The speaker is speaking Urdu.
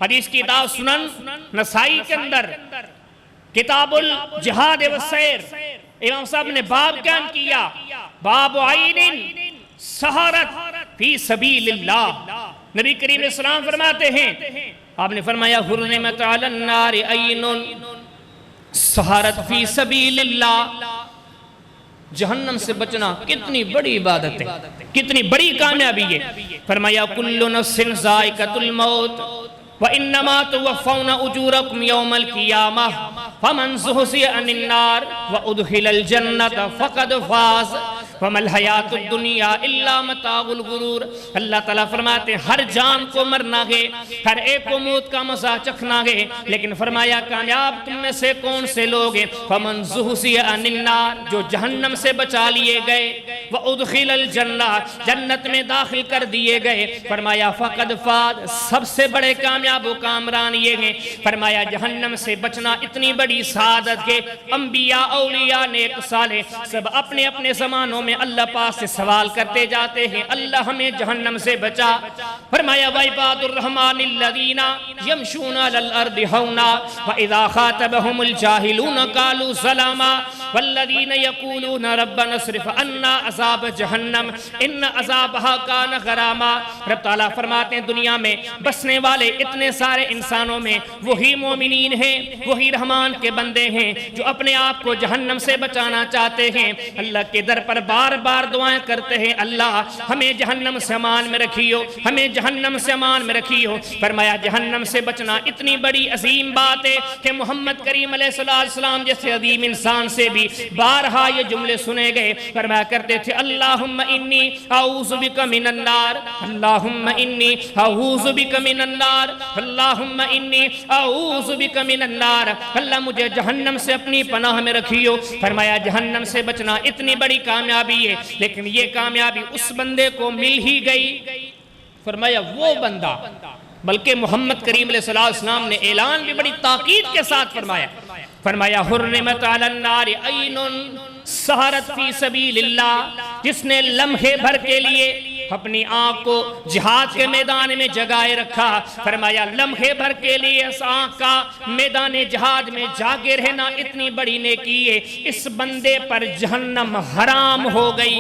حدیث کی کتاب سنن نسائی کے اندر کتاب الجہاد والسیر امام صاحب نے باب قائم کیا، باب عین سہارت فی سبیل اللہ۔ نبی کریم علیہ السلام فرماتے ہیں، آپ نے فرمایا حرمت علی النار عین سہارت فی سبیل اللہ۔ جہنم سے بچنا کتنی بڑی عبادت ہے، کتنی بڑی کامیابی ہے۔ فرمایا کل نفس ذائقۃ الموت وَإِنَّمَا تُوَفَّوْنَ أُجُورَكُمْ يَوْمَ الْقِيَامَةِ فَمَنْ زُحْزِحَ عَنِ النَّارِ وَأُدْخِلَ الْجَنَّةَ فَقَدْ فَازَ وَمَا الْحَيَاةُ الدُّنْيَا إِلَّا مَتَاعُ الْغُرُورِ۔ اللہ تعالیٰ فرماتے ہیں ہر جان کو مرنا ہے، ہر ایک کو موت کا مزہ چکھنا ہے، لیکن فرمایا کامیاب تم میں سے کون سے لوگ ہیں؟ فَمَنْ زُحْزِحَ عَنِ النَّارِ، جو جہنم سے بچا لیے گئے، وَأُدْخِلَ الْجَنَّةَ، جنت میں داخل کر دیے گئے، فرمایا فَقَدْ فَازَ، سب سے بڑے کامیاب و کامران یہ ہیں۔ فرمایا جہنم سے بچنا اتنی بڑی سعادت کے انبیاء اولیاء نیک صالح سب اپنے اپنے زمانوں میں اللہ پاک سے سوال کرتے جاتے ہیں، اللہ ہمیں جہنم سے بچا۔ فرمایا وَعِبَادُ الرَّحْمَنِ الَّذِينَ يَمْشُونَ عَلَى الْأَرْضِ هَوْنًا وَإِذَا خَاطَبَهُمُ الْجَاهِلُونَ قَالُوا سَلَامًا وَالَّذِينَ يَقُولُونَ رَبَّنَا اصْرِفْ عَنَّا عَذَابَ جَهَنَّمَ إِنَّ عَذَابَهَا كَانَ غَرَامًا۔ رب تعالیٰ فرماتے ہیں دنیا میں بسنے والے اتنے سارے انسانوں میں وہی مومنین ہیں، وہی رحمان کے بندے ہیں جو اپنے آپ کو جہنم سے بچانا چاہتے ہیں، اللہ کے در پر بار بار دعائیں کرتے ہیں، اللہ ہمیں جہنم سے امان میں رکھیو، ہمیں جہنم سے امان میں رکھیو۔ فرمایا جہنم سے بچنا اتنی بڑی عظیم بات ہے کہ محمد کریم علیہ السلام جیسے عظیم انسان سے بھی بارہا یہ جملے سنے گئے، فرمایا کرتے تھے اللہم انی اعوذ بک من النار، اللہم انی اعوذ بک من النار، اللہم انی اعوذ بک من النار، اللہ مجھے جہنم سے اپنی پناہ میں رکھیو۔ فرمایا جہنم سے بچنا اتنی بڑی کامیابی ہے، لیکن یہ کامیابی اس بندے کو مل ہی گئی۔ فرمایا وہ بندہ، بلکہ محمد کریم علیہ السلام نے اعلان بھی بڑی تاکید کے ساتھ فرمایا حرمت علی النار عین سہارت فی سبیل اللہ، جس نے لمحے بھر کے لیے اپنی آنکھ کو جہاد کے میدان میں جگائے رکھا، فرمایا لمحے بھر کے لیے اس آنکھ کا میدان جہاد میں جاگے رہنا اتنی بڑی نیکی ہے، اس بندے پر جہنم حرام ہو گئی۔